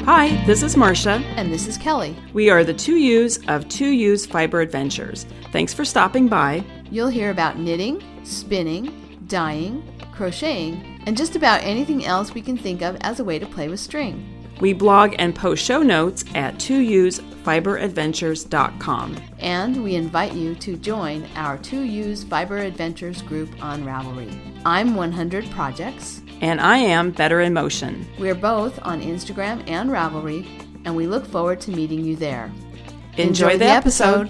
Hi, this is Marsha. And this is Kelly. We are the 2U's of 2U's Fiber Adventures. Thanks for stopping by. You'll hear about knitting, spinning, dyeing, crocheting, and just about anything else we can think of as a way to play with string. We blog and post show notes at 2usfiberadventures.com. And we invite you to join our 2U's Fiber Adventures group on Ravelry. I'm 100 Projects. And I am Better in Motion. We're both on Instagram and Ravelry, and we look forward to meeting you there. Enjoy the episode.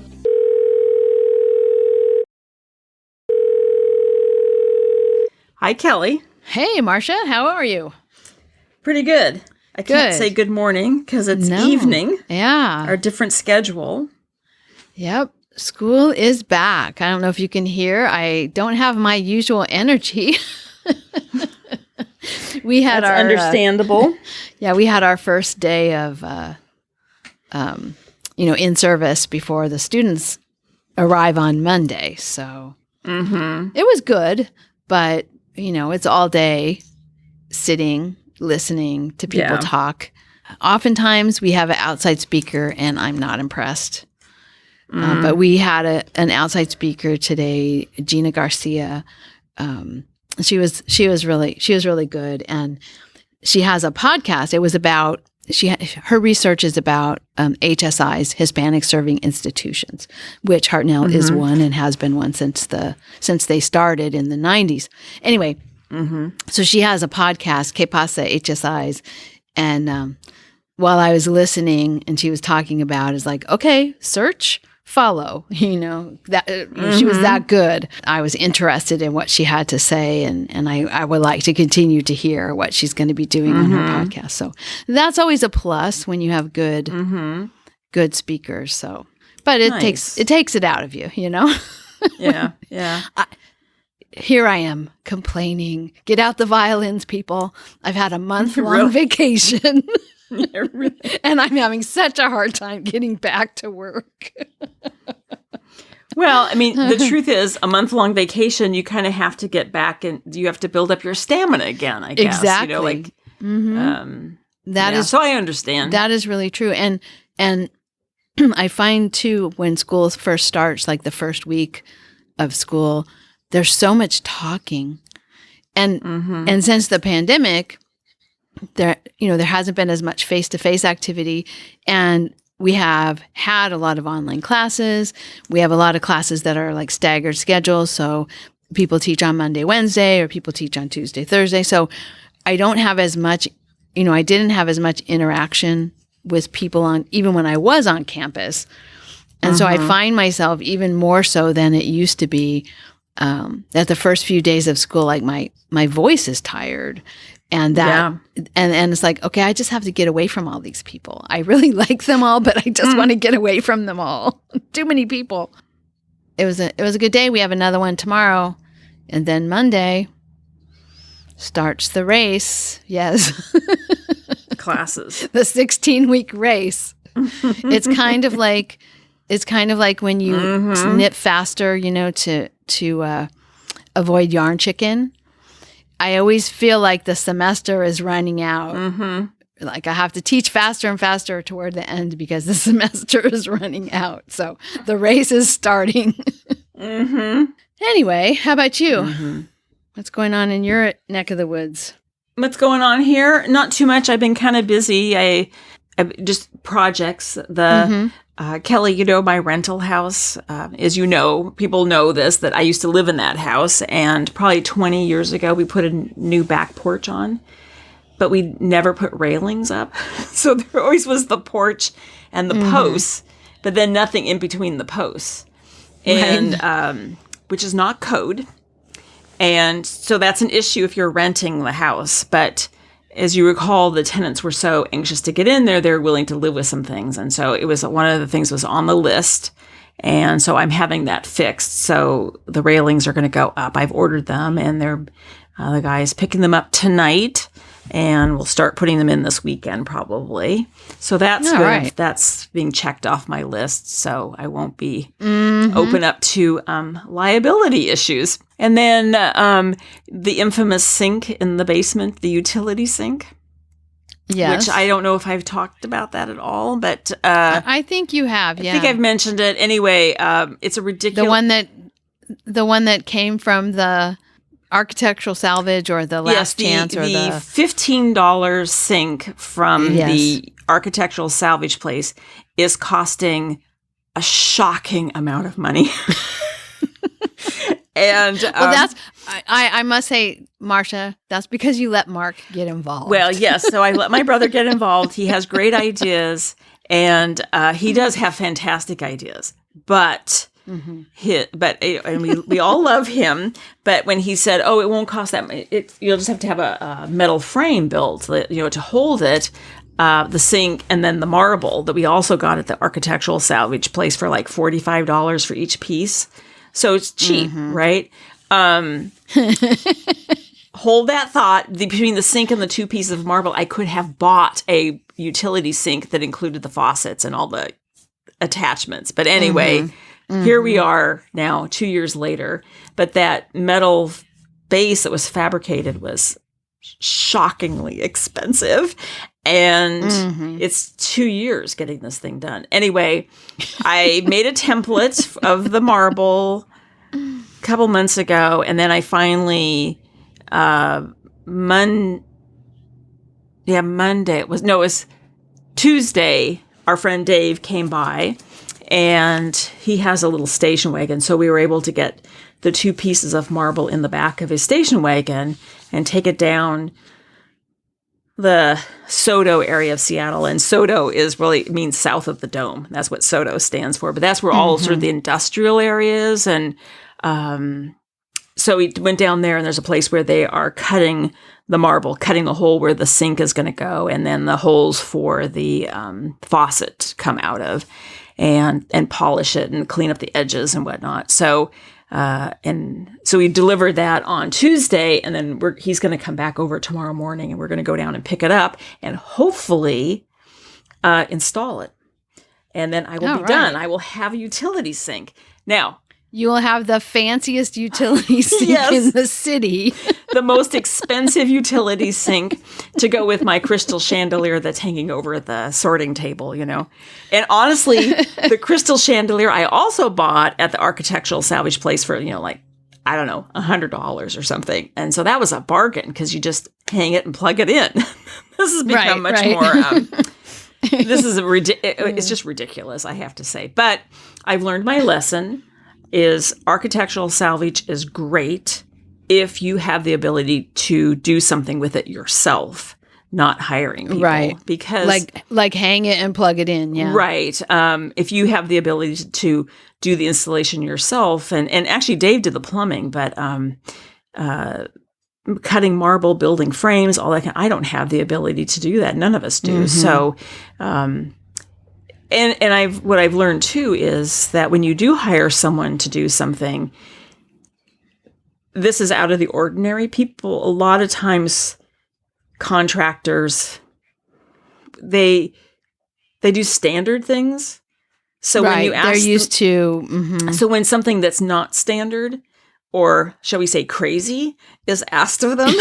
Hi, Kelly. Hey, Marsha. How are you? Pretty good. I can't say good morning because it's evening. Yeah. Our different schedule. Yep. School is back. I don't know if you can hear. I don't have my usual energy. We had That's understandable. We had our first day of, in service before the students arrive on Monday. So it was good, but, it's all day sitting, listening to people talk. Oftentimes we have an outside speaker and I'm not impressed. But we had an outside speaker today, Gina Garcia. She was really good, and she has a podcast. It was about her research is about HSIs, Hispanic Serving Institutions, which Hartnell is one and has been one since they started in the 90s. Anyway, so she has a podcast, Que Pasa HSIs, and while I was listening and she was talking about, it's like, okay, search. Follow, that she was that good. I was interested in what she had to say, and I would like to continue to hear what she's going to be doing on her podcast. So that's always a plus when you have good speakers. So, but it takes it out of you, Yeah. Here I am complaining. Get out the violins, people. I've had a month-long vacation. Yeah, really. And I'm having such a hard time getting back to work. Well, I mean, the truth is, a month-long vacation, you kind of have to get back and you have to build up your stamina again, I guess. Exactly. So I understand. That is really true. And I find, too, when school first starts, like the first week of school, there's so much talking. And since the pandemic, there hasn't been as much face-to-face activity, and we have had a lot of online classes. We have a lot of classes that are like staggered schedules. So people teach on Monday, Wednesday, or people teach on Tuesday, Thursday. So I don't have as much, I didn't have as much interaction with people even when I was on campus. And so I find myself even more so than it used to be, that the first few days of school, like my voice is tired. And and it's like, okay, I just have to get away from all these people. I really like them all, but I just want to get away from them all. Too many people. It was a good day. We have another one tomorrow, and then Monday starts the race. Yes, classes. The 16-week race. It's kind of like when you knit faster, to avoid yarn chicken. I always feel like the semester is running out. Like I have to teach faster and faster toward the end because the semester is running out. So the race is starting. Anyway, how about you? What's going on in your neck of the woods? What's going on here? Not too much. I've been kind of busy. I just projects. Kelly, my rental house, as you know, people know this, that I used to live in that house. And probably 20 years ago, we put a new back porch on, but we never put railings up. So there always was the porch and the posts, but then nothing in between the posts. And, which is not code. And so that's an issue if you're renting the house. But as you recall, the tenants were so anxious to get in there, they're willing to live with some things. And so it was one of the things was on the list. And so I'm having that fixed. So the railings are going to go up. I've ordered them, and they're the guy is picking them up tonight. And we'll start putting them in this weekend probably. So that's good. Right. That's being checked off my list. So I won't be open up to liability issues. And then the infamous sink in the basement, the utility sink. Yes. Which I don't know if I've talked about that at all, but I think you have. Yeah, I think I've mentioned it anyway. It's a ridiculous the one that came from the architectural salvage or the last chance or the $15 sink from the architectural salvage place is costing a shocking amount of money. And well, I must say, Marsha, that's because you let Mark get involved. Well, yes. So I let my brother get involved. He has great ideas, and he does have fantastic ideas. But we all love him. But when he said, "Oh, it won't cost that much. You'll just have to have a metal frame built, to hold it." The sink and then the marble that we also got at the architectural salvage place for like $45 for each piece. So it's cheap, right? Hold that thought. Between the sink and the 2 pieces of marble, I could have bought a utility sink that included the faucets and all the attachments. But anyway, here we are now 2 years later. But that metal base that was fabricated was shockingly expensive. And it's 2 years getting this thing done. Anyway, I made a template of the marble a couple months ago. And then I finally, Monday, it was Tuesday, our friend Dave came by. And he has a little station wagon. So we were able to get the 2 pieces of marble in the back of his station wagon and take it down the SODO area of Seattle. And SODO means south of the dome. That's what SODO stands for. But that's where all sort of the industrial areas. And so we went down there, and there's a place where they are cutting the marble, cutting the hole where the sink is going to go, and then the holes for the faucet come out of, and polish it and clean up the edges and whatnot. So we delivered that on Tuesday, and then he's going to come back over tomorrow morning, and we're going to go down and pick it up and hopefully install it. And then I will be done. I will have a utility sink. Now, you will have the fanciest utility sink in the city. The most expensive utility sink to go with my crystal chandelier that's hanging over the sorting table, And honestly, the crystal chandelier I also bought at the architectural salvage place for, I don't know, $100 or something. And so that was a bargain because you just hang it and plug it in. This has become much more... it's just ridiculous, I have to say. But I've learned my lesson. Is architectural salvage is great if you have the ability to do something with it yourself, not hiring people. Right. Because like hang it and plug it in. Yeah. Right. If you have the ability to do the installation yourself, and actually Dave did the plumbing, but cutting marble, building frames, all that I don't have the ability to do that. None of us do. So And what I've learned too is that when you do hire someone to do something, this is out of the ordinary. People, a lot of times, contractors, they do standard things. So when you ask, they're used to. So when something that's not standard, or shall we say crazy, is asked of them.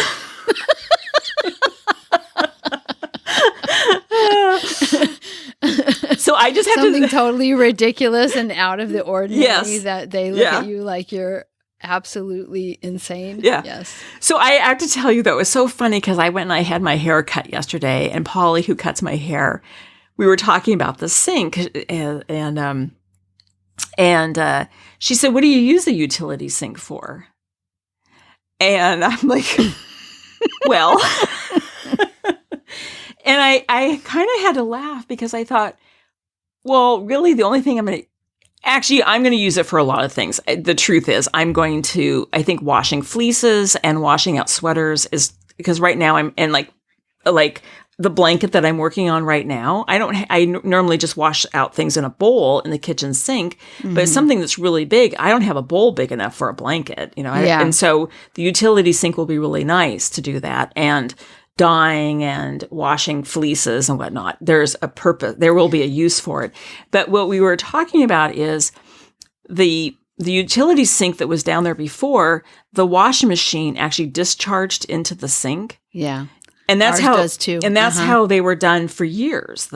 So I just have something totally ridiculous and out of the ordinary that they look at you like you're absolutely insane. Yeah. Yes. So I have to tell you, though, it was so funny because I went and I had my hair cut yesterday, and Polly, who cuts my hair, we were talking about the sink, and she said, "What do you use the utility sink for?" And I'm like, well, and I kind of had to laugh because I thought, well, really, the only thing I'm going to use it for a lot of things. The truth is, I think washing fleeces and washing out sweaters is, because right now and like the blanket that I'm working on right now, I normally just wash out things in a bowl in the kitchen sink, but it's something that's really big. I don't have a bowl big enough for a blanket, and so the utility sink will be really nice to do that. And dyeing and washing fleeces and whatnot. There's a purpose. There will be a use for it. But what we were talking about is the utility sink that was down there before, the washing machine actually discharged into the sink. Yeah. And that's Ours does too. And that's how they were done for years.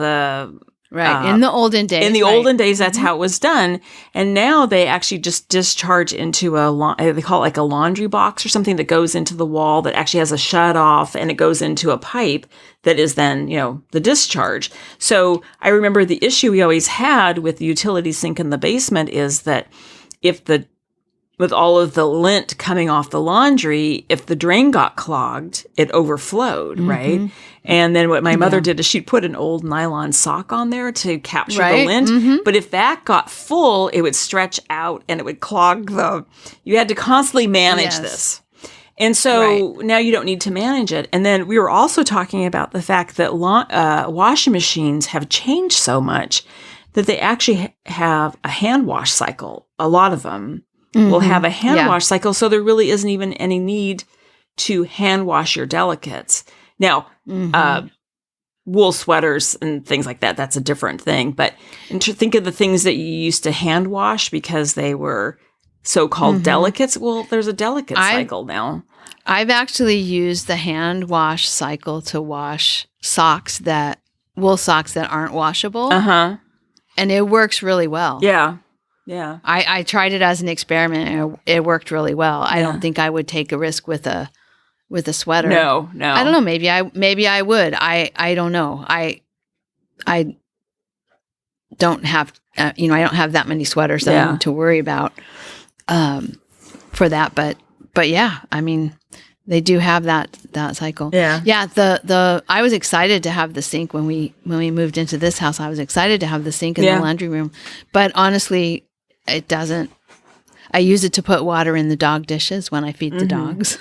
In the olden days. In the olden days, that's how it was done. And now they actually just discharge into they call it like a laundry box or something that goes into the wall that actually has a shut off, and it goes into a pipe that is then, the discharge. So I remember the issue we always had with the utility sink in the basement is that with all of the lint coming off the laundry, if the drain got clogged, it overflowed, right? And then what my mother did is she'd put an old nylon sock on there to capture the lint. But if that got full, it would stretch out and it would clog you had to constantly manage this. And so now you don't need to manage it. And then we were also talking about the fact that washing machines have changed so much that they actually have a hand wash cycle. A lot of them will have a hand wash cycle, so there really isn't even any need to hand wash your delicates. Now, wool sweaters and things like that, that's a different thing. But think of the things that you used to hand wash because they were so-called delicates. Well, there's a delicate cycle now. I've actually used the hand wash cycle to wash wool socks that aren't washable. And it works really well. Yeah. I tried it as an experiment and it worked really well. I don't think I would take a risk with a sweater. No. I don't know. Maybe I would. I don't know. I don't have I don't have that many sweaters that I need to worry about for that. But yeah, I mean, they do have that cycle. Yeah. I was excited to have the sink when we moved into this house. I was excited to have the sink in the laundry room, but honestly, it doesn't. I use it to put water in the dog dishes when I feed the dogs.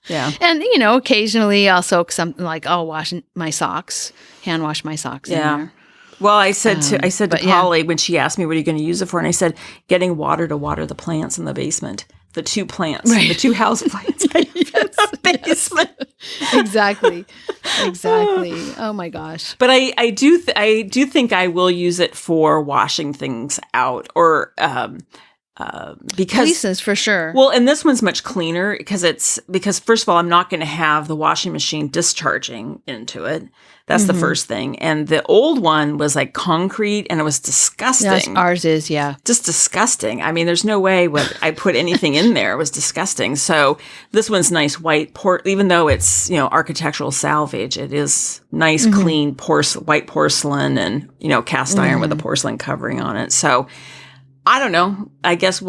And occasionally I'll soak something like I'll hand wash my socks in there. Well, I said to Polly when she asked me, what are you going to use it for? And I said, getting water to water the plants in the basement. The two plants, the two house plants in the basement. Exactly. Oh my gosh! But I do think I will use it for washing things out, or because fleeces for sure. Well, and this one's much cleaner because first of all, I'm not going to have the washing machine discharging into it. That's the first thing. And the old one was like concrete and it was disgusting. Yes, ours is, just disgusting. I mean, there's no way I put anything in there. It was disgusting. So this one's nice white even though it's, architectural salvage, it is nice, clean white porcelain and, cast iron with a porcelain covering on it. So I don't know. I guess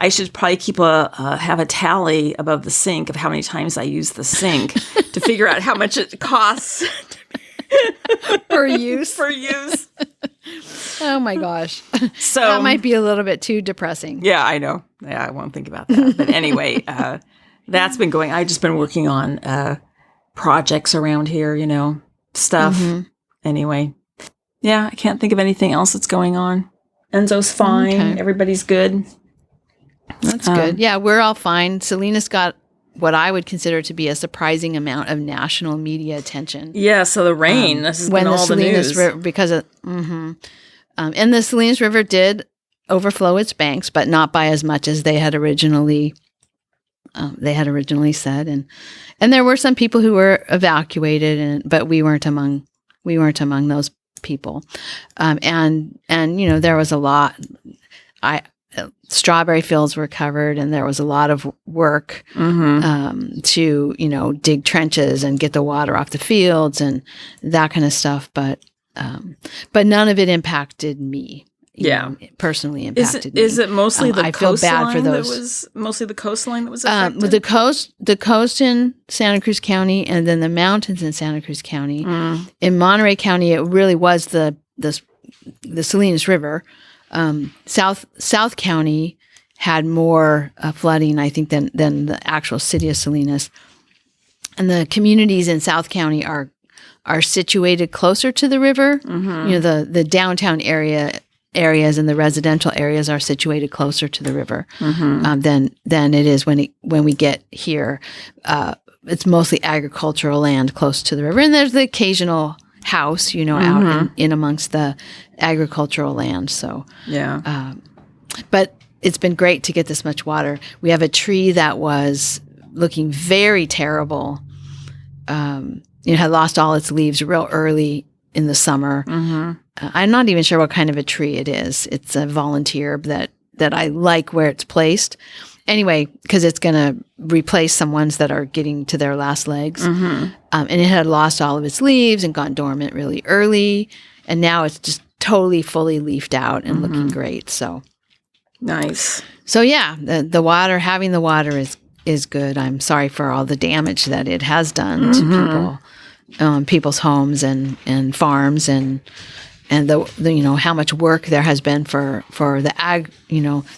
I should probably have a tally above the sink of how many times I use the sink to figure out how much it costs for use. Oh my gosh. So that might be a little bit too depressing. Yeah, I know. Yeah, I won't think about that. But anyway, that's been going. I've just been working on projects around here, stuff. Anyway, yeah, I can't think of anything else that's going on. Enzo's fine. Okay. Everybody's good. That's good. Yeah, we're all fine. Selena's got what I would consider to be a surprising amount of national media attention. Yeah, so the rain. This has been all the news. Because of, and the Salinas River did overflow its banks, but not by as much as they had originally said. And there were some people who were evacuated, but we weren't among those people. And there was a lot. Strawberry fields were covered, and there was a lot of work to dig trenches and get the water off the fields and that kind of stuff. But none of it impacted me. Personally impacted me. Is it mostly the I feel bad for those. That was mostly the coastline that was affected? With the coast in Santa Cruz County, and then the mountains in Santa Cruz County. In Monterey County, it really was the Salinas River. South County had more flooding, I think, than the actual city of Salinas. And the communities in South County are situated closer to the river. The downtown areas and the residential areas are situated closer to the river than it is when we get here. It's mostly agricultural land close to the river, and there's the occasional house, out in amongst the agricultural land. So, but it's been great to get this much water. We have a tree that was looking very terrible had lost all its leaves real early in the summer. I'm not even sure what kind of a tree it is. It's a volunteer that I like where it's placed. Anyway, because it's going to replace some ones that are getting to their last legs. And it had lost all of its leaves and gone dormant really early. And now it's just totally fully leafed out and looking great. So nice. So yeah, the water, having the water is good. I'm sorry for all the damage that it has done to people, people's homes and farms and the how much work there has been for the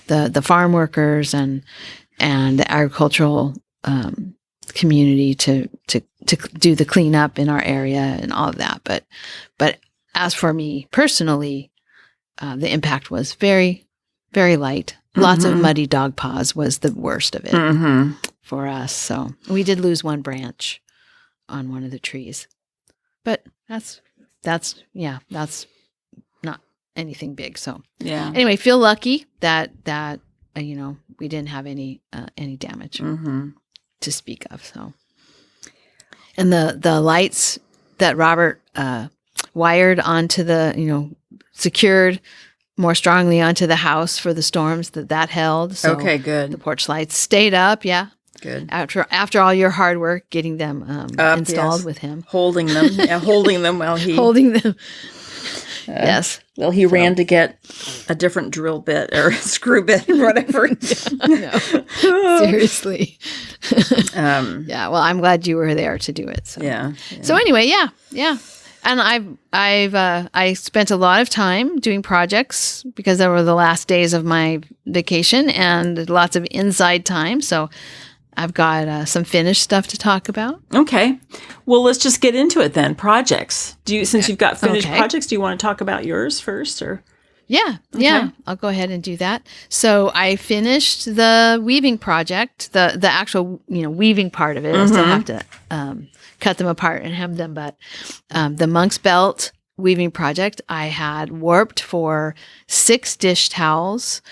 the farm workers and the agricultural community to do the cleanup in our area and all of that. But as for me personally, the impact was very, very light. Lots of muddy dog paws was the worst of it for us. So we did lose one branch on one of the trees, but that's not anything big. So anyway, feel lucky that we didn't have any damage to speak of. So, and the lights that Robert wired onto the secured more strongly onto the house for the storms that held. So okay, good. The porch lights stayed up. Yeah. Good. After all your hard work getting them installed with him. Holding them while he... Holding them. Yes. Well, he ran to get a different drill bit or screw bit or whatever. No. Seriously. Yeah. Well, I'm glad you were there to do it. So. Yeah. So anyway, yeah. And I spent a lot of time doing projects because they were the last days of my vacation and lots of inside time. So I've got some finished stuff to talk about. Okay. Well, let's just get into it then. Projects. Since you've got finished projects, do you want to talk about yours first or? Yeah. Okay. Yeah. I'll go ahead and do that. So I finished the weaving project, the actual, weaving part of it. I still have to cut them apart and hem them. But the monk's belt weaving project, I had warped for 6 dish towels.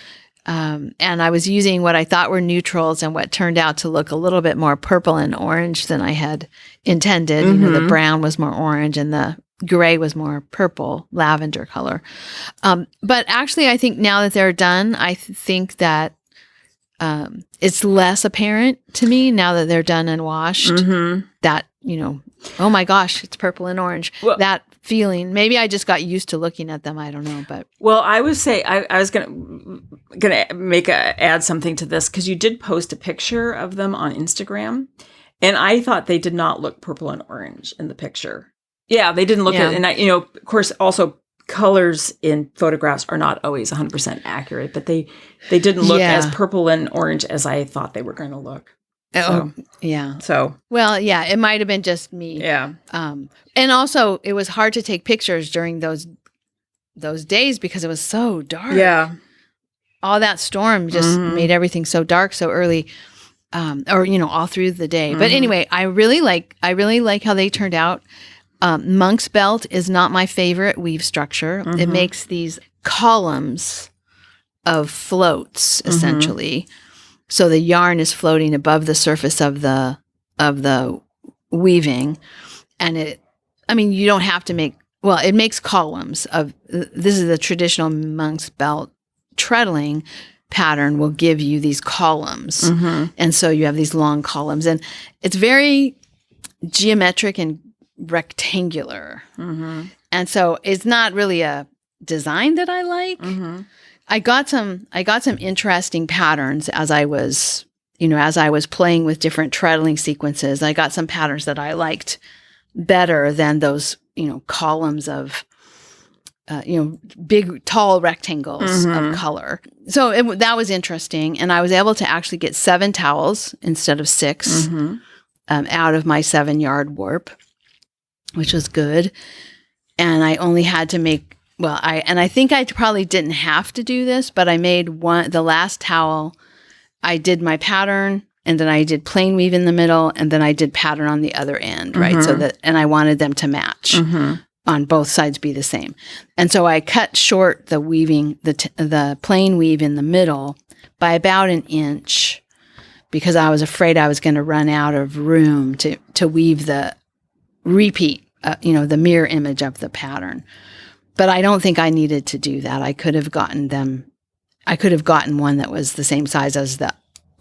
And I was using what I thought were neutrals and what turned out to look a little bit more purple and orange than I had intended. The brown was more orange and the gray was more purple, lavender color. But actually, I think now that they're done, I think that it's less apparent to me now that they're done and washed that, oh my gosh, it's purple and orange. Well, that feeling, maybe I just got used to looking at them. I don't know, but. Well, I would say I was going to add something to this because you did post a picture of them on Instagram and I thought they did not look purple and orange in the picture. Yeah, they didn't look at, and of course, also colors in photographs are not always 100% accurate, but they didn't look as purple and orange as I thought they were going to look. Oh, yeah. So, well, yeah, it might have been just me. Yeah. And also, it was hard to take pictures during those days because it was so dark. Yeah. All that storm just made everything so dark so early. All through the day. But anyway, I really like how they turned out. Monk's belt is not my favorite weave structure. It makes these columns of floats essentially. So the yarn is floating above the surface of the weaving, and you don't have to make. Well, it makes columns of. This is the traditional monk's belt treadling pattern. Will give you these columns, and so you have these long columns, and it's very geometric and rectangular, and so it's not really a design that I like. I got some interesting patterns as I was playing with different treadling sequences. I got some patterns that I liked better than those, columns of, big, tall rectangles of color. So that was interesting. And I was able to actually get 7 towels instead of 6 out of my 7-yard warp, which was good. And I only had to make, I think I probably didn't have to do this, but I made the last towel, I did my pattern and then I did plain weave in the middle and then I did pattern on the other end, right? So and I wanted them to match on both sides, be the same. And so I cut short the weaving, the plain weave in the middle by about 1 inch because I was afraid I was going to run out of room to weave the repeat, the mirror image of the pattern. But I don't think I needed to do that. I could have gotten one that was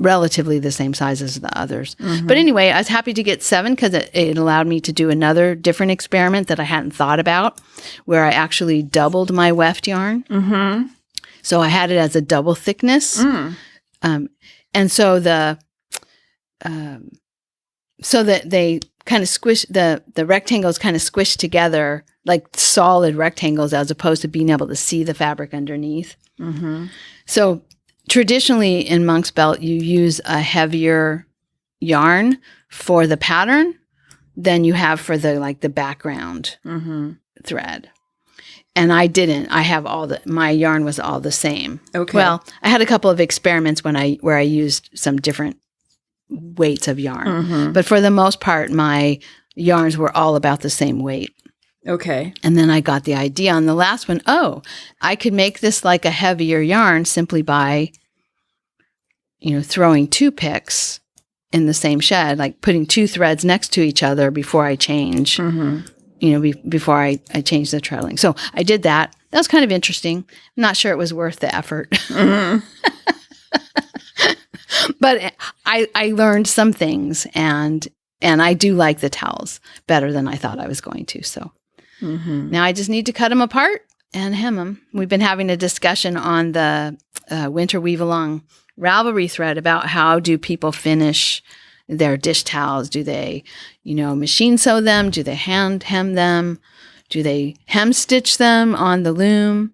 relatively the same size as the others. Mm-hmm. But anyway, I was happy to get 7 because it allowed me to do another different experiment that I hadn't thought about, where I actually doubled my weft yarn. Mm-hmm. So I had it as a double thickness. Mm. And so so that they kind of squish, the rectangles kind of squish together like solid rectangles, as opposed to being able to see the fabric underneath. Mm-hmm. So traditionally in monk's belt, you use a heavier yarn for the pattern than you have for the background thread. And I didn't. I have my yarn was all the same. Okay. Well, I had a couple of experiments where I used some different weights of yarn. Mm-hmm. But for the most part, my yarns were all about the same weight. Okay. And then I got the idea on the last one, I could make this like a heavier yarn simply by, throwing 2 picks in the same shed, like putting 2 threads next to each other before I change, before I change the treadling. So I did that. That was kind of interesting. I'm not sure it was worth the effort. Mm-hmm. But I learned some things, and I do like the towels better than I thought I was going to. So now I just need to cut them apart and hem them. We've been having a discussion on the Winter Weave Along Ravelry thread about how do people finish their dish towels. Do they, machine sew them? Do they hand hem them? Do they hem stitch them on the loom?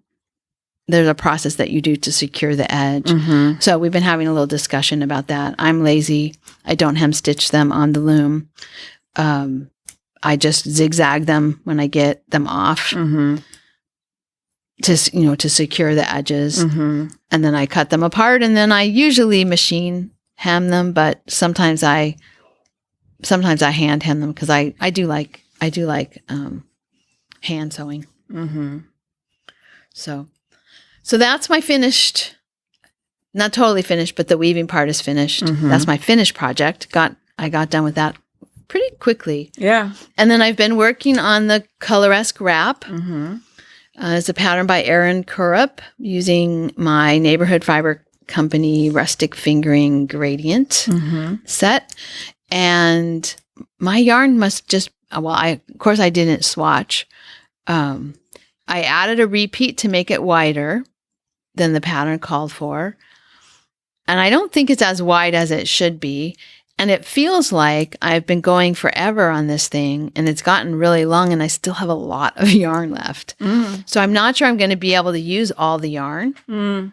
There's a process that you do to secure the edge. Mm-hmm. So we've been having a little discussion about that. I'm lazy. I don't hem stitch them on the loom. I just zigzag them when I get them off to secure the edges. Mm-hmm. And then I cut them apart, and then I usually machine hem them, but sometimes I hand hem them because I do like hand sewing. Mm-hmm. So that's my finished, not totally finished, but the weaving part is finished. Mm-hmm. That's my finished project. I got done with that pretty quickly. Yeah. And then I've been working on the Coloresque Wrap. Mm-hmm. It's a pattern by Erin Kurup using my Neighborhood Fiber Company Rustic Fingering Gradient set. And my yarn must just, of course I didn't swatch. I added a repeat to make it wider than the pattern called for. And I don't think it's as wide as it should be. And it feels like I've been going forever on this thing, and it's gotten really long, and I still have a lot of yarn left. Mm. So I'm not sure I'm going to be able to use all the yarn. Mm.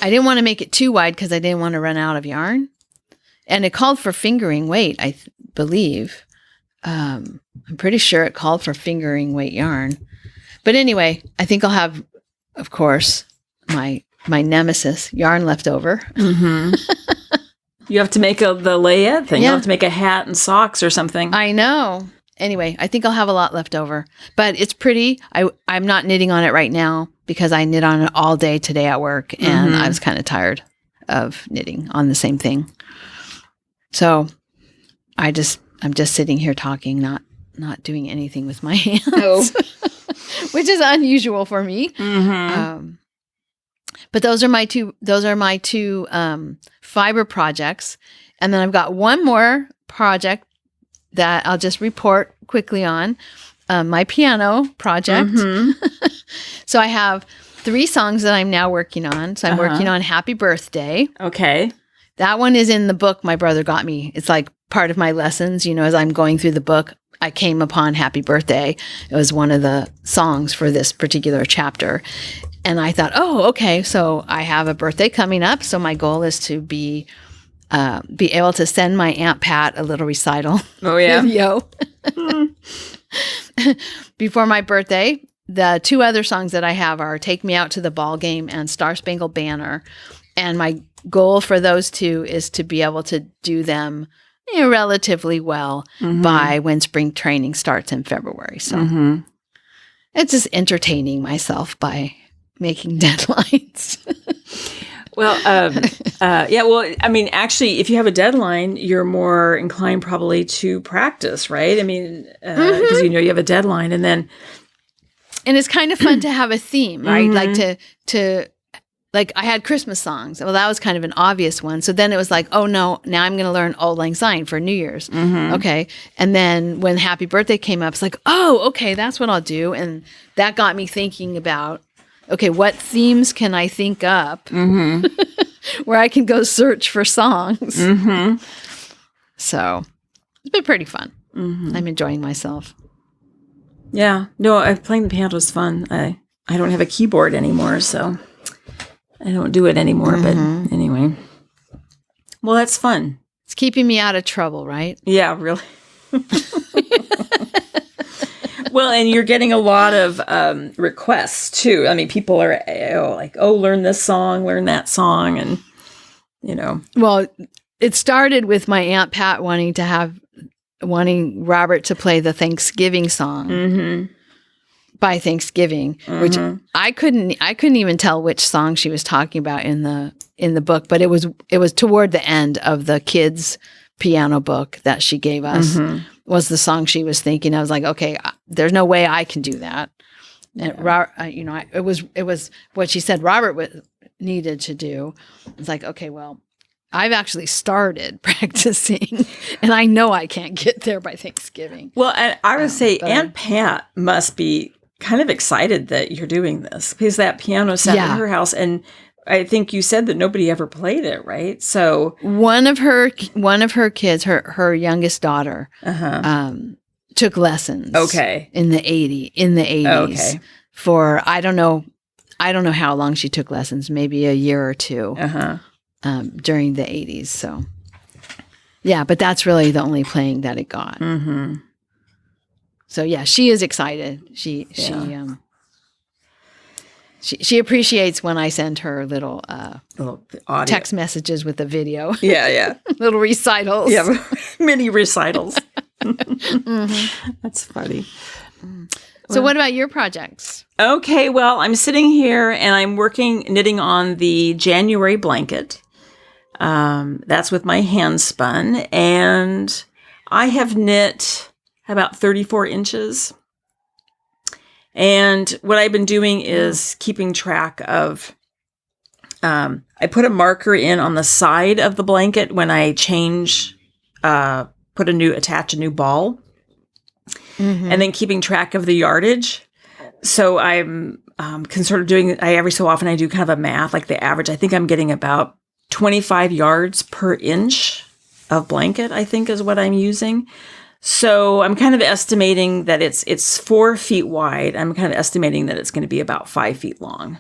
I didn't want to make it too wide because I didn't want to run out of yarn. And it called for fingering weight, I believe. I'm pretty sure it called for fingering weight yarn. But anyway, I think I'll have, of course, my nemesis, yarn left over. Mm-hmm. You have to make the layette thing. Yeah. You have to make a hat and socks or something. I know. Anyway, I think I'll have a lot left over. But it's pretty. I'm not knitting on it right now because I knit on it all day today at work, and I was kind of tired of knitting on the same thing. So I'm just sitting here talking, not doing anything with my hands. Oh. Which is unusual for me. Mm-hmm. But those are my two fiber projects. And then I've got one more project that I'll just report quickly on, my piano project. Mm-hmm. So I have 3 songs that I'm now working on. So I'm working on Happy Birthday. Okay. That one is in the book my brother got me. It's like part of my lessons, as I'm going through the book. I came upon Happy Birthday. It was one of the songs for this particular chapter. And I thought, okay, so I have a birthday coming up. So my goal is to be able to send my Aunt Pat a little recital video before my birthday. The 2 other songs that I have are Take Me Out to the Ball Game and Star Spangled Banner. And my goal for those 2 is to be able to do them relatively well by when spring training starts in February. So it's just entertaining myself by making deadlines. Well, yeah. Well, I mean, actually, if you have a deadline, you're more inclined probably to practice, right? I mean, because you have a deadline, and it's kind of fun to have a theme, right? Like to like I had Christmas songs. Well, that was kind of an obvious one. So then it was like, oh no, now I'm going to learn Auld Lang Syne for New Year's. Okay. And then when Happy Birthday came up, it's like, oh, okay, that's what I'll do. And that got me thinking about, okay, what themes can I think up where I can go search for songs? So it's been pretty fun. I'm enjoying myself. Yeah. No, playing the piano is fun. I don't have a keyboard anymore, so I don't do it anymore, but anyway. Well, that's fun. It's keeping me out of trouble, right? Yeah, really. Well, and you're getting a lot of requests, too. I mean, people are like, oh, learn this song, learn that song, and, Well, it started with my Aunt Pat wanting Robert to play the Thanksgiving song. By Thanksgiving, which I couldn't even tell which song she was talking about in the book, but it was toward the end of the kids' piano book that she gave us was the song she was thinking. I was like, okay, there's no way I can do that. And it was what she said Robert needed to do. It's like, okay, well, I've actually started practicing, and I know I can't get there by Thanksgiving. Well, and I would say Aunt Pat must be kind of excited that you're doing this because that piano sat in her house, and I think you said that nobody ever played it, right? So one of her kids, her youngest daughter, took lessons. Okay. In the 80s. Okay. For I don't know how long she took lessons, maybe a year or two. During the 80s. So yeah, but that's really the only playing that it got. So yeah, she is excited. She appreciates when I send her little text messages with the video. Yeah. Little recitals. Yeah, mini recitals. That's funny. So what about your projects? Okay, well, I'm sitting here and I'm knitting on the January blanket. That's with my Handspun, and I have knit about 34 inches. And what I've been doing is keeping track of, I put a marker in on the side of the blanket when I attach a new ball, and then keeping track of the yardage. So I'm sort of doing, every so often I do kind of a math, like the average. I think I'm getting about 25 yards per inch of blanket, I think is what I'm using. So I'm kind of estimating that it's 4 feet wide. I'm kind of estimating that it's going to be about 5 feet long,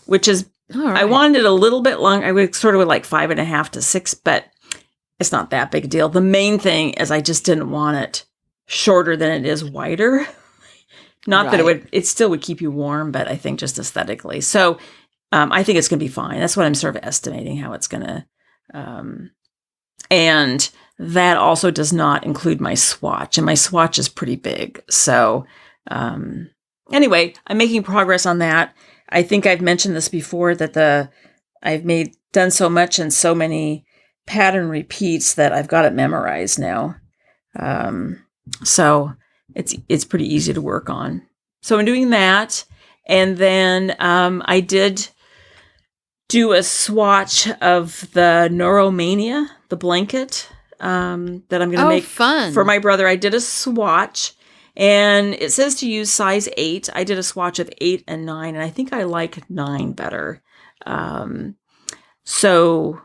which is, right. I wanted it a little bit long. I would sort of like 5.5 to 6, but it's not that big a deal. The main thing is I just didn't want it shorter than it is wider. Not that it still would keep you warm, but I think just aesthetically. So I think it's going to be fine. That's what I'm sort of estimating how it's going to, and that also does not include my swatch, and my swatch is pretty big. So anyway, I'm making progress on that. I think I've mentioned this before that I've done so much and so many pattern repeats that I've got it memorized now. So it's pretty easy to work on. So I'm doing that, and then I did do a swatch of the Noromania, the blanket that I'm going to make for my brother. I did a swatch, and it says to use size 8. I did a swatch of 8 and 9, and I think I like 9 better. So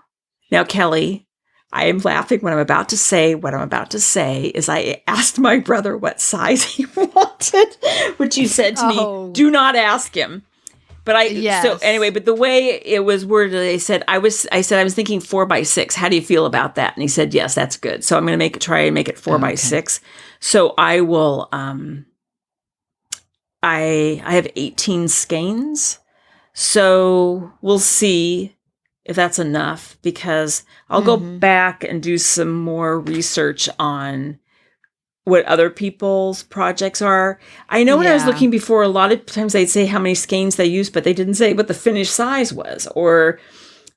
now, Kelly, I am laughing when I'm about to say what I'm about to say is I asked my brother what size he wanted, which you said to me, do not ask him. But so anyway, but the way it was worded, I said I was thinking 4x6. How do you feel about that? And he said, yes, that's good. So I'm going to try and make it 4x6. So I will, I have 18 skeins. So we'll see if that's enough, because I'll go back and do some more research on what other people's projects are. I know when I was looking before, a lot of times they'd say how many skeins they used, but they didn't say what the finished size was, or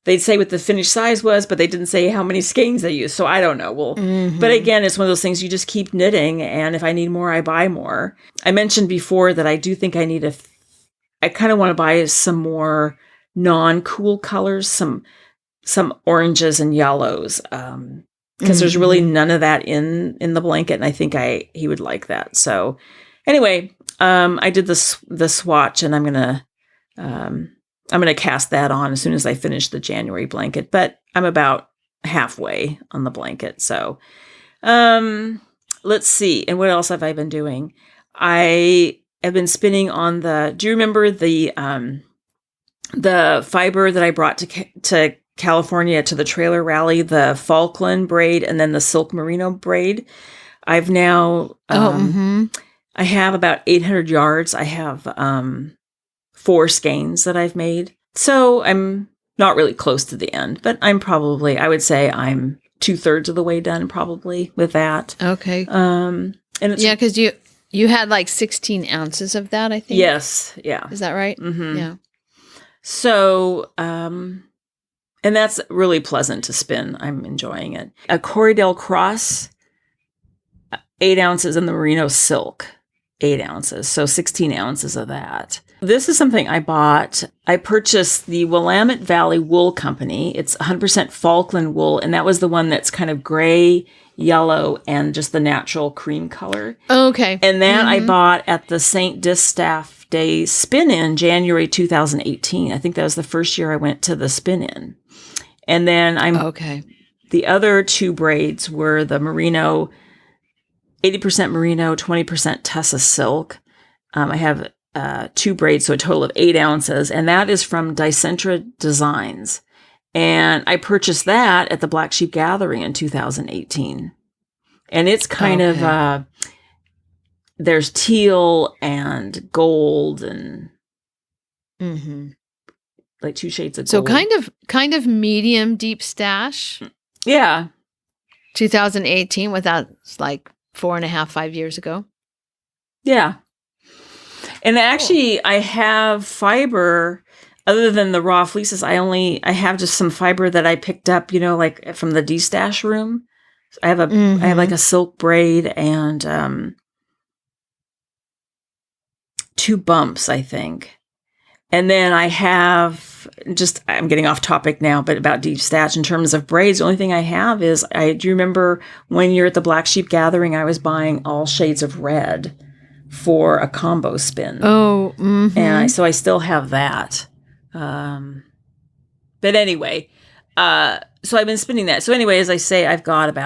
they'd say what the finished size was, but they didn't say how many skeins they used. So I don't know. Well, but again, it's one of those things you just keep knitting. And if I need more, I buy more. I mentioned before that I do think I need I kind of want to buy some more non-cool colors, some oranges and yellows. Because there's really none of that in the blanket. And I think he would like that. So anyway, I did the swatch, and I'm gonna cast that on as soon as I finish the January blanket, but I'm about halfway on the blanket. So, let's see. And what else have I been doing? I have been spinning on do you remember the fiber that I brought to California to the trailer rally, the Falkland braid and then the silk merino braid? I've now, I have about 800 yards. I have, 4 skeins that I've made. So I'm not really close to the end, but I would say I'm 2/3 of the way done probably with that. Okay. And it's, yeah, because you had like 16 ounces of that, I think. Yes. Yeah. Is that right? Mm-hmm. Yeah. So, and that's really pleasant to spin. I'm enjoying it. A Corriedale Cross, 8 ounces, and the Merino Silk, 8 ounces. So 16 ounces of that. This is something I bought. I purchased the Willamette Valley Wool Company. It's 100% Falkland wool, and that was the one that's kind of gray, yellow, and just the natural cream color. Okay. And that I bought at the St. Distaff Day Spin-In, January 2018. I think that was the first year I went to the Spin-In. And then the other 2 braids were the Merino, 80% Merino, 20% Tessa Silk. I have 2 braids, so a total of 8 ounces. And that is from Dicentra Designs. And I purchased that at the Black Sheep Gathering in 2018. And it's kind of, there's teal and gold and like 2 shades of gold. So kind of medium deep stash. Yeah. 2018, that's like 4.5, 5 years ago. Yeah. And actually, I have fiber other than the raw fleeces. I have just some fiber that I picked up, like from the D-stash room. I have I have like a silk braid and 2 bumps, I think. And then I have I'm getting off topic now, but about deep stash in terms of braids, the only thing I have is, do you remember when you're at the Black Sheep Gathering, I was buying all shades of red for a combo spin. Oh, and so I still have that. But anyway, so I've been spinning that. So anyway, as I say, I've got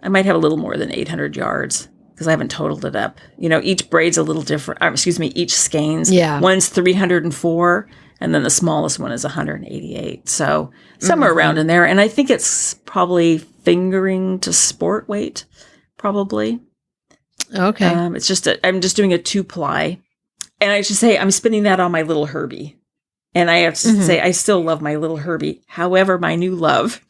I might have a little more than 800 yards because I haven't totaled it up. Each braid's a little different. Each skeins. Yeah. One's 304, and then the smallest one is 188. So somewhere around in there. And I think it's probably fingering to sport weight, probably. Okay. I'm just doing a 2-ply. And I should say, I'm spinning that on my little Herbie. And I have to say, I still love my little Herbie. However, my new love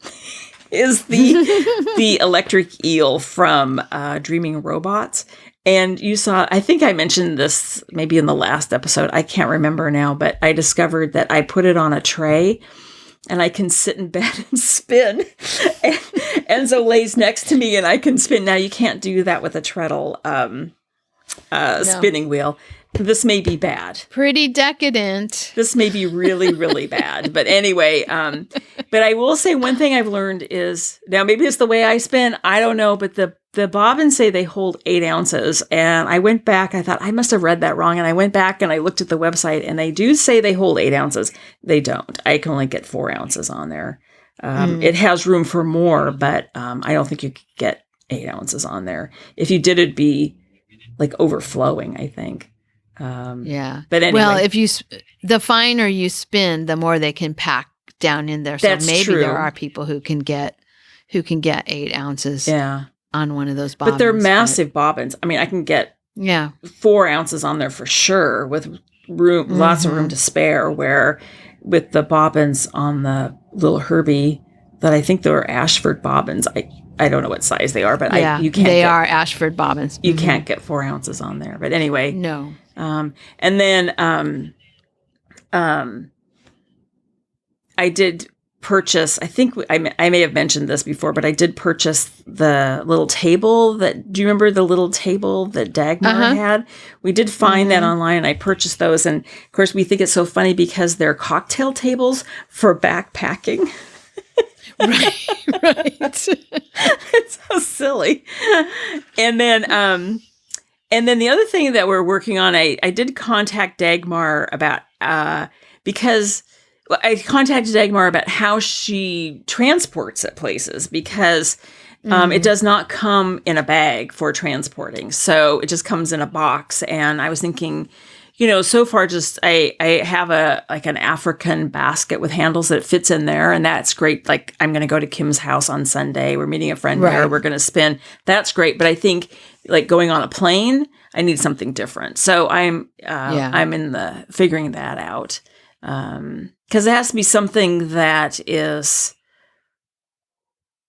is the electric eel from Dreaming Robots. And you saw, I think I mentioned this maybe in the last episode. I can't remember now, but I discovered that I put it on a tray and I can sit in bed and spin. And Enzo lays next to me and I can spin. Now, you can't do that with a treadle spinning wheel. This may be bad. Pretty decadent. This may be really, really bad. But anyway, but I will say one thing I've learned is, now maybe it's the way I spin, I don't know, but the bobbins say they hold 8 ounces. And I went back, I thought, I must have read that wrong. And I went back and I looked at the website and they do say they hold 8 ounces. They don't. I can only get 4 ounces on there. It has room for more, but I don't think you could get 8 ounces on there. If you did, it'd be like overflowing, I think. Yeah. But anyway. Well, the finer you spin, the more they can pack down in there. So That's maybe true. there are people who can get 8 ounces on one of those bobbins. But they're massive bobbins. I mean, I can get 4 ounces on there for sure with room, lots of room to spare, where with the bobbins on the little Herbie that I think they're Ashford bobbins. I don't know what size they are, but you can't. They are Ashford bobbins. You can't get 4 ounces on there. But anyway. No. And then I did purchase, I think I may have mentioned this before, but I did purchase the little table do you remember the little table that Dagmar had? We did find that online, and I purchased those. And of course, we think it's so funny because they're cocktail tables for backpacking. Right. It's so silly. And then the other thing that we're working on, I did contact Dagmar about, because I contacted Dagmar about how she transports at places, because it does not come in a bag for transporting. So it just comes in a box. And I was thinking, so far just I have an African basket with handles that fits in there, and that's great. Like, I'm going to go to Kim's house on Sunday. We're meeting a friend there. We're going to spin. That's great. But I think, like, going on a plane, I need something different. So I'm in the figuring that out. Because it has to be something that is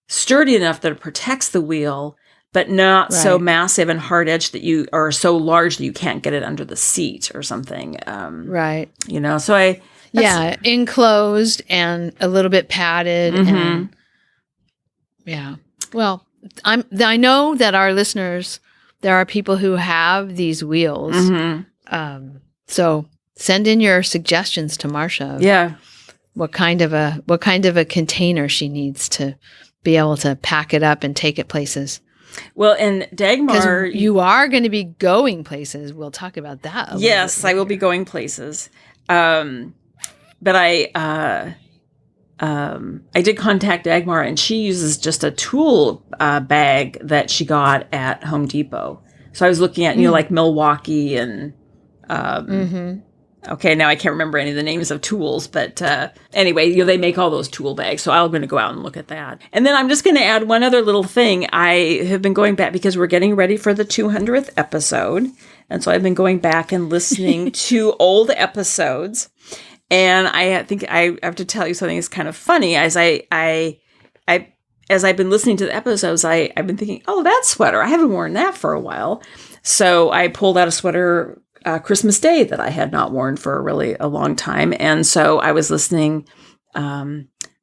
sturdy enough that it protects the wheel, but not so massive and hard edged or so large that you can't get it under the seat or something. Right. So enclosed and a little bit padded. And well, I know that our listeners, there are people who have these wheels. So send in your suggestions to Marsha. Yeah. What kind of a container she needs to be able to pack it up and take it places. Well, and Dagmar, you are going to be going places. We'll talk about that. Yes, I will be going places. But I did contact Dagmar, and she uses just a tool bag that she got at Home Depot. So I was looking at, like Milwaukee and, okay, now I can't remember any of the names of tools, but anyway, they make all those tool bags. So I'm going to go out and look at that. And then I'm just going to add one other little thing. I have been going back because we're getting ready for the 200th episode. And so I've been going back and listening to old episodes. And I think I have to tell you something that's kind of funny. As I've been listening to the episodes, I've been thinking, oh, that sweater, I haven't worn that for a while. So I pulled out a sweater Christmas Day that I had not worn for really a long time. And so I was listening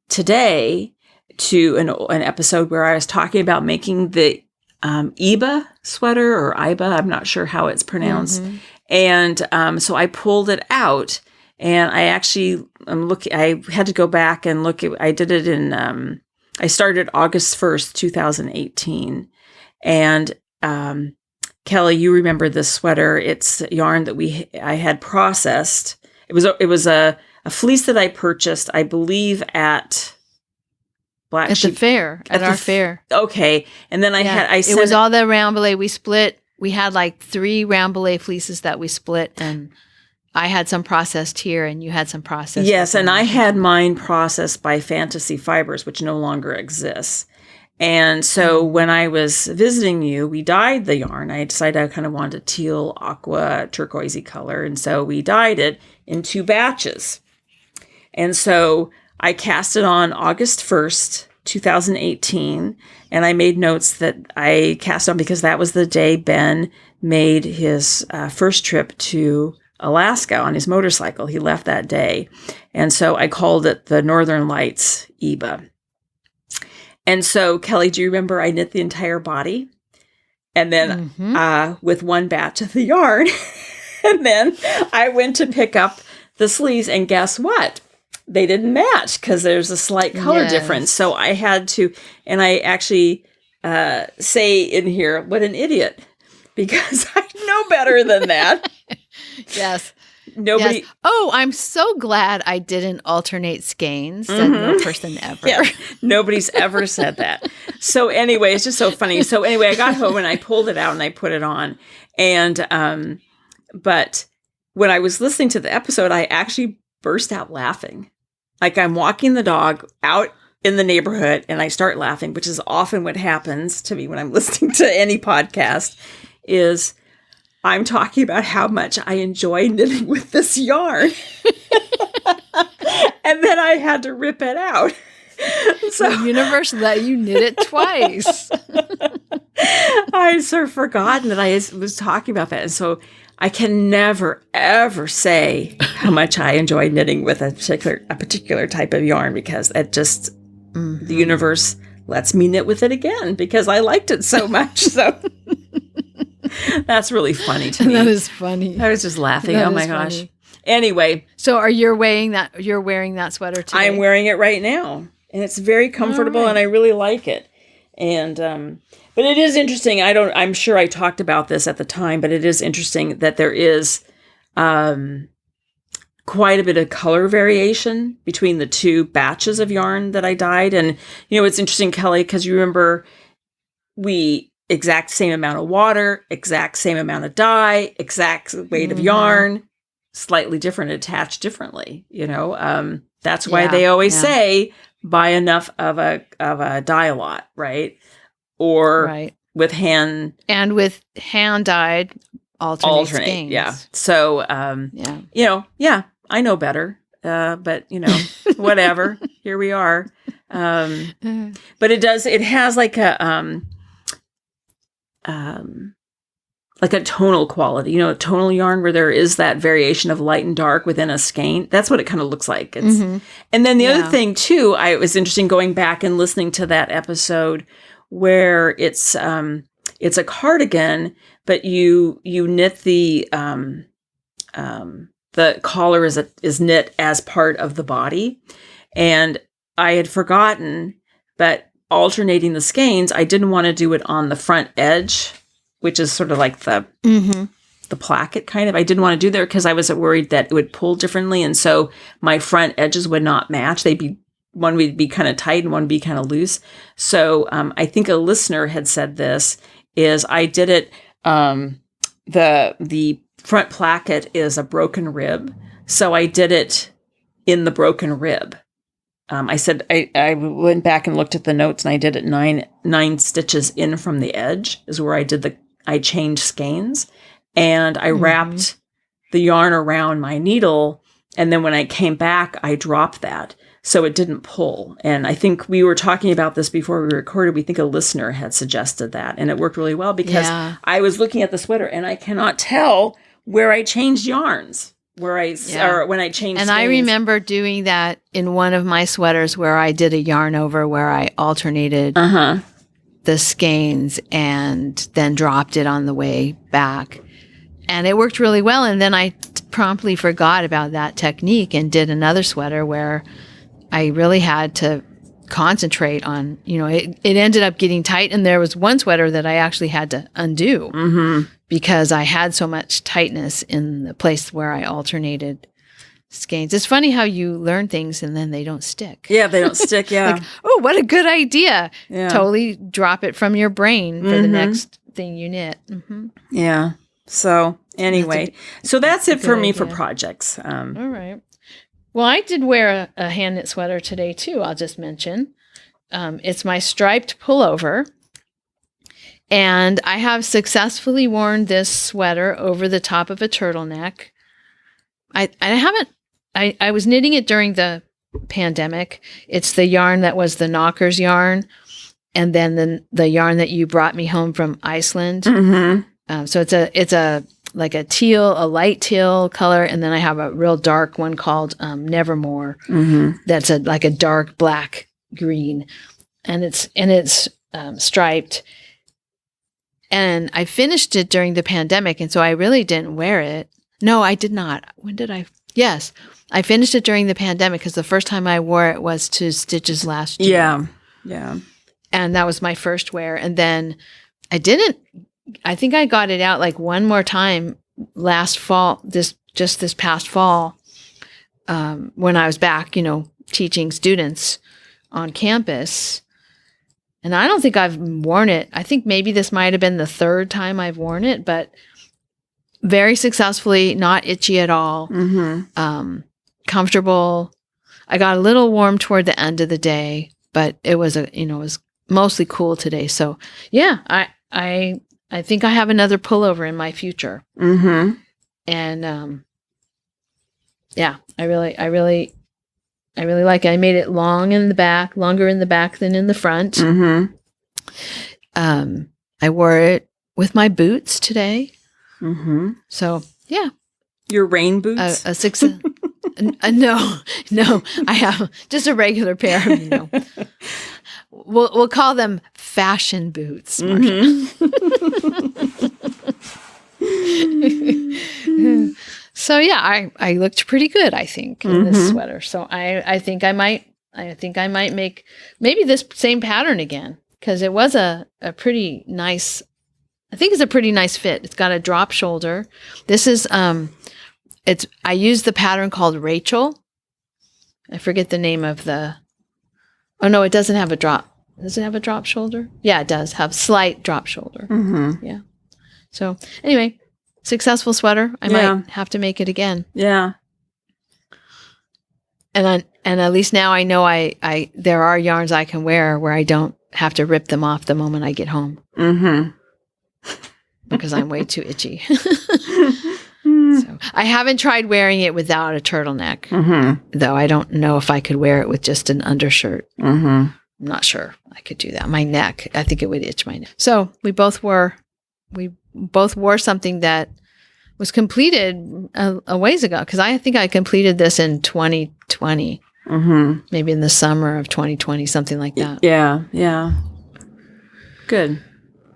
today to an episode where I was talking about making the Iba sweater, or Iba, I'm not sure how it's pronounced. And so I pulled it out, and I actually I had to go back and look at, I did it in, I started August 1st, 2018. And Kelly, you remember this sweater. It's yarn that I had processed. It was a fleece that I purchased, I believe, at Black Sheep. The fair, at our fair. Okay. And then it was all the Rambouillet. We split. We had like 3 Rambouillet fleeces that we split, and I had some processed here, and you had some processed. Yes, and I had mine processed by Fantasy Fibers, which no longer exists. And so when I was visiting you, we dyed the yarn. I decided I kind of wanted a teal, aqua, turquoisey color. And so we dyed it in 2 batches. And so I cast it on August 1st, 2018. And I made notes that I cast on because that was the day Ben made his first trip to Alaska on his motorcycle. He left that day. And so I called it the Northern Lights Iba. And so, Kelly, do you remember I knit the entire body? And then with 1 batch of the yarn. And then I went to pick up the sleeves, and guess what? They didn't match because there's a slight color difference. So I had to, and I actually say in here, what an idiot, because I know better than that. Yes. Nobody. Yes. Oh, I'm so glad I didn't alternate skeins. Said no person ever. Yeah, nobody's ever said that. So anyway, it's just so funny. So anyway, I got home and I pulled it out and I put it on. And but when I was listening to the episode, I actually burst out laughing. Like, I'm walking the dog out in the neighborhood and I start laughing, which is often what happens to me when I'm listening to any podcast. Is I'm talking about how much I enjoy knitting with this yarn. And then I had to rip it out. So the universe let you knit it twice. I had sort of forgotten that I was talking about that. And so I can never, ever say how much I enjoy knitting with a particular type of yarn, because it just, the universe lets me knit with it again because I liked it so much. So that's really funny to me. That is funny. I was just laughing. Oh my gosh. Funny. Anyway. So you're wearing that sweater today? I'm wearing it right now. And it's very comfortable and I really like it. And, but it is interesting. I'm sure I talked about this at the time, but it is interesting that there is, quite a bit of color variation between the two batches of yarn that I dyed. And, it's interesting, Kelly, because you remember exact same amount of water, exact same amount of dye, exact weight of yarn, slightly different, attached differently, that's why they always say, buy enough of a dye lot, right? Or with hand dyed alternate skeins. Yeah. So, I know better, but whatever. Here we are. But it has like a tonal quality, a tonal yarn where there is that variation of light and dark within a skein. That's what it kind of looks like. And then the other thing too, it was interesting going back and listening to that episode where it's a cardigan, but you knit the collar is knit as part of the body. And I had forgotten, but alternating the skeins, I didn't want to do it on the front edge, which is sort of like the placket kind of. I didn't want to do there because I was worried that it would pull differently. And so my front edges would not match. One would be kind of tight and one would be kind of loose. So I think a listener had said this, is I did it, the front placket is a broken rib. So I did it in the broken rib. I said, I went back and looked at the notes and I did it nine stitches in from the edge is where I changed skeins, and I wrapped the yarn around my needle. And then when I came back, I dropped that. So it didn't pull. And I think we were talking about this before we recorded. We think a listener had suggested that, and it worked really well because I was looking at the sweater and I cannot tell where I changed yarns, or when I changed. And skeins. I remember doing that in one of my sweaters where I did a yarn over where I alternated the skeins and then dropped it on the way back. And it worked really well. And then I promptly forgot about that technique and did another sweater where I really had to concentrate on, it ended up getting tight. And there was one sweater that I actually had to undo because I had so much tightness in the place where I alternated skeins. It's funny how you learn things and then they don't stick. Yeah, they don't stick. Yeah. Like, oh, what a good idea. Yeah. Totally drop it from your brain for the next thing you knit. Yeah. So anyway, that's it for me for projects. All right. Well, I did wear a hand knit sweater today too, I'll just mention. It's my striped pullover. And I have successfully worn this sweater over the top of a turtleneck. I was knitting it during the pandemic. It's the yarn that was the Knockers yarn. And then the yarn that you brought me home from Iceland. So it's a light teal color, and then I have a real dark one called Nevermore. That's like a dark black green, and it's striped. And I finished it during the pandemic, and so I really didn't wear it. No, I did not. When did I? Yes, I finished it during the pandemic because the first time I wore it was to Stitches last year. Yeah. And that was my first wear, and then I didn't. I think I got it out like one more time last fall, this past fall, when I was back, teaching students on campus. And I don't think I've worn it. I think maybe this might have been the third time I've worn it, but very successfully, not itchy at all, comfortable. I got a little warm toward the end of the day, but it was it was mostly cool today. So yeah, I think I have another pullover in my future. And yeah, I really like it. I made it longer in the back than in the front. I wore it with my boots today. Mm-hmm. So, yeah. Your rain boots? A six. No, I have just a regular pair. We'll call them fashion boots, Marsha. Mm-hmm. So yeah, I looked pretty good, I think, in this sweater. So I think I might make maybe this same pattern again, because it was a pretty nice. I think it's a pretty nice fit. It's got a drop shoulder. This is I used the pattern called Rachel. I forget the name of the. Oh no, it doesn't have a drop. Does it have a drop shoulder? Yeah, it does have slight drop shoulder. Mm-hmm. Yeah. So anyway, successful sweater. I might have to make it again. Yeah. And at least now I know I there are yarns I can wear where I don't have to rip them off the moment I get home. Mm-hmm. Because I'm way too itchy. So I haven't tried wearing it without a turtleneck, though I don't know if I could wear it with just an undershirt. Mm-hmm. I'm not sure I could do that. My neck, I think it would itch my neck. So we both wore something that was completed a ways ago, because I think I completed this in 2020, maybe in the summer of 2020, something like that. Yeah. Good.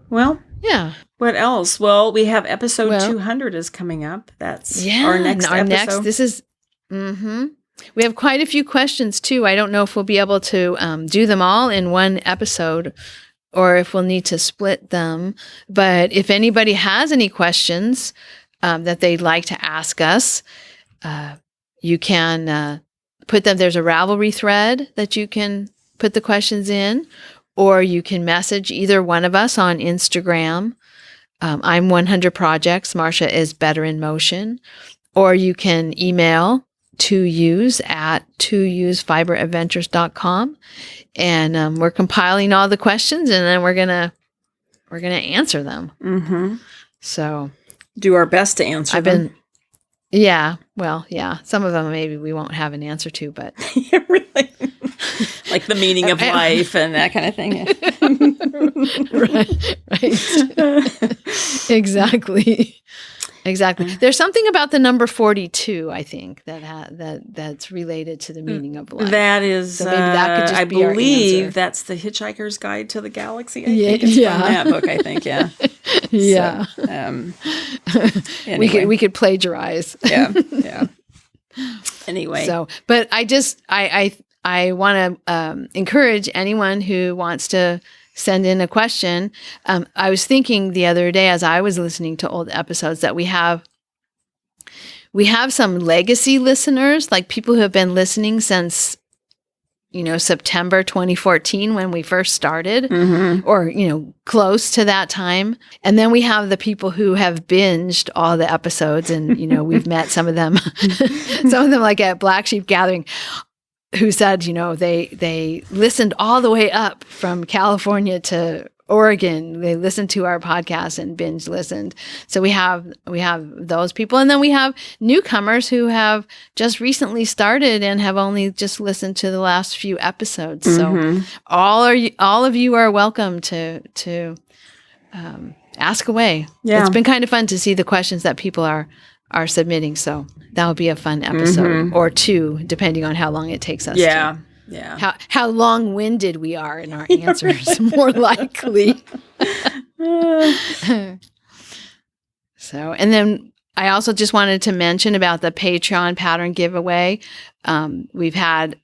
Well, yeah. What else? Well, we have episode 200 is coming up. That's our next episode. This is, we have quite a few questions too. I don't know if we'll be able to do them all in one episode, or if we'll need to split them. But if anybody has any questions that they'd like to ask us, you can put them. There's a Ravelry thread that you can put the questions in, or you can message either one of us on Instagram. I'm 100 Projects. Marsha is Better in Motion. Or you can email 2use@2usefiberadventures.com. And we're compiling all the questions, and then we're gonna answer them. Mm-hmm. So do our best to answer them. Some of them maybe we won't have an answer to, but really, like the meaning of life and that kind of thing. right. Exactly. There's something about the number 42, I think, that's related to the meaning of life. That is, so maybe that could just I believe that's the Hitchhiker's Guide to the Galaxy. I think it's from that book. I think, yeah. Yeah. So, anyway. we could plagiarize. Yeah. Anyway, but I want to encourage anyone who wants to send in a question. I was thinking the other day as I was listening to old episodes that we have some legacy listeners, like people who have been listening since, September 2014 when we first started, or, close to that time. And then we have the people who have binged all the episodes, and, we've met some of them like at Black Sheep Gathering, who said, they listened all the way up from California to Oregon. They listened to our podcast and binge listened. So we have those people, and then we have newcomers who have just recently started and have only just listened to the last few episodes. So all of you are welcome to ask away. Yeah. It's been kind of fun to see the questions that people are submitting. So that would be a fun episode or two, depending on how long it takes us. Yeah. How long-winded we are in our answers, more likely. So, and then I also just wanted to mention about the Patreon pattern giveaway. We've had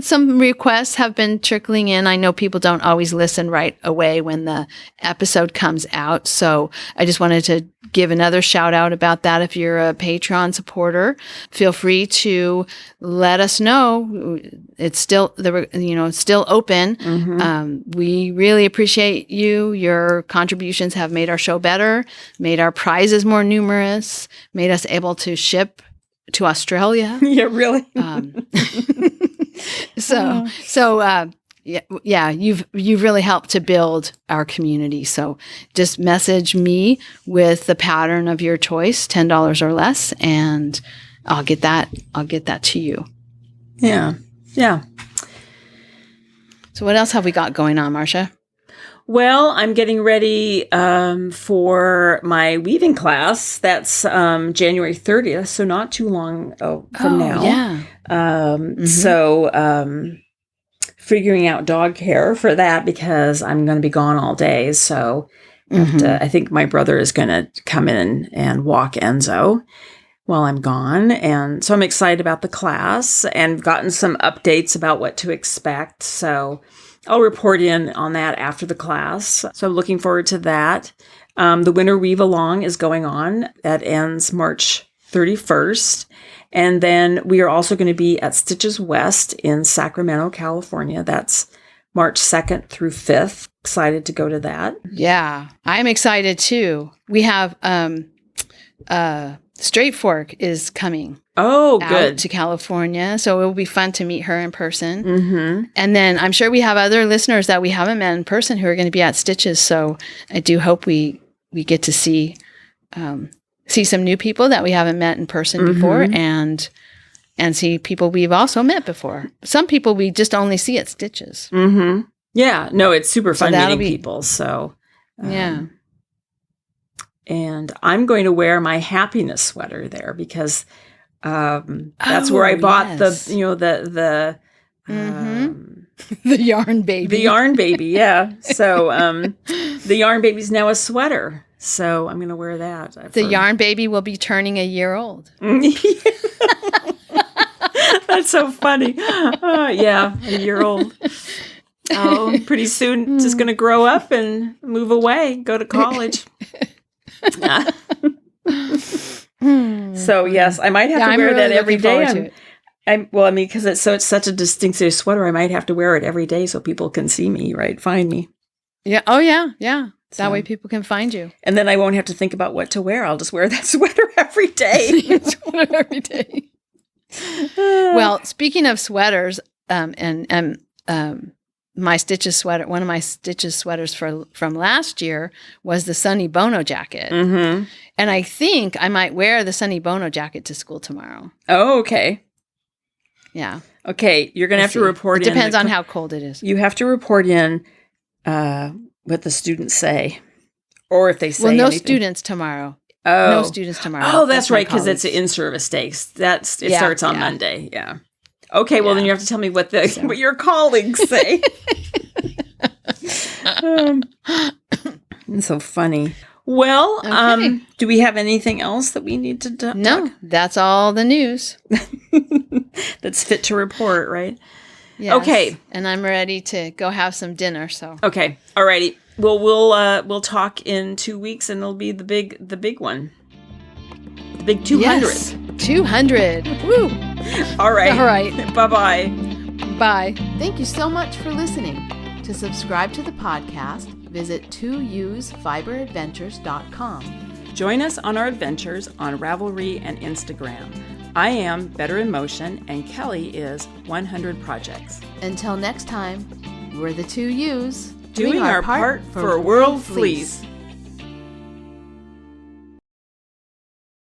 some requests have been trickling in. I know people don't always listen right away when the episode comes out. So I just wanted to give another shout out about that. If you're a Patreon supporter, feel free to let us know. It's still still open. We really appreciate you. Your contributions have made our show better, made our prizes more numerous, made us able to ship to Australia. Yeah, really. You've really helped to build our community. So just message me with the pattern of your choice, $10 or less, and I'll get that to you. Yeah. So what else have we got going on, Marsha? Well, I'm getting ready for my weaving class. That's January 30th, so not too long from now. Yeah. So figuring out dog care for that because I'm going to be gone all day. So I think my brother is going to come in and walk Enzo while I'm gone. And so I'm excited about the class and gotten some updates about what to expect. So I'll report in on that after the class. So I'm looking forward to that. The Winter Weave Along is going on. That ends March 31st. And then we are also going to be at Stitches West in Sacramento, California. That's March 2nd through 5th. Excited to go to that. Yeah, I'm excited too. We have Straight Fork is coming. Oh, good. Out to California. So it will be fun to meet her in person. Mm-hmm. And then I'm sure we have other listeners that we haven't met in person who are going to be at Stitches. So I do hope we get to see some new people that we haven't met in person before and see people we've also met before. Some people we just only see at Stitches. Mm-hmm. Yeah. No, it's super fun meeting people. So yeah. And I'm going to wear my happiness sweater there because that's where I bought the the yarn baby. The yarn baby, yeah. So the yarn baby's now a sweater. So I'm going to wear that. The yarn baby will be turning a year old. That's so funny. Yeah, a year old. Oh, pretty soon just going to grow up and move away, go to college. So yes, I might have to wear that every day. Because it's such a distinctive sweater, I might have to wear it every day so people can see me, right? Find me. Yeah. Oh yeah. Yeah. That way people can find you. And then I won't have to think about what to wear. I'll just wear that sweater every day. Every day. Well, speaking of sweaters, my Stitches sweater, one of my Stitches sweaters from last year was the Sonny Bono jacket. Mm-hmm. And I think I might wear the Sonny Bono jacket to school tomorrow. Oh, okay. Yeah. Okay. You're going to have to report in. It depends on how cold it is. You have to report in what the students say. Or if they say no anything. Students tomorrow. Oh. No students tomorrow. Oh, that's right, because it's an in-service day. It starts on Monday. Yeah. Okay, well, then you have to tell me what your colleagues say. It's so funny. Well, okay. Do we have anything else that we need to talk? No, that's all the news. That's fit to report, right? Yes. Okay. And I'm ready to go have some dinner. So okay, all righty. Well, we'll talk in 2 weeks, and it'll be the big one, the big 200. Yes, 200. Woo! All right. All right. Bye-bye. Bye. Thank you so much for listening. To subscribe to the podcast, visit 2usfiberadventures.com. Join us on our adventures on Ravelry and Instagram. I am Better in Motion, and Kelly is 100 Projects. Until next time, we're the 2Us doing our part for World Fleece.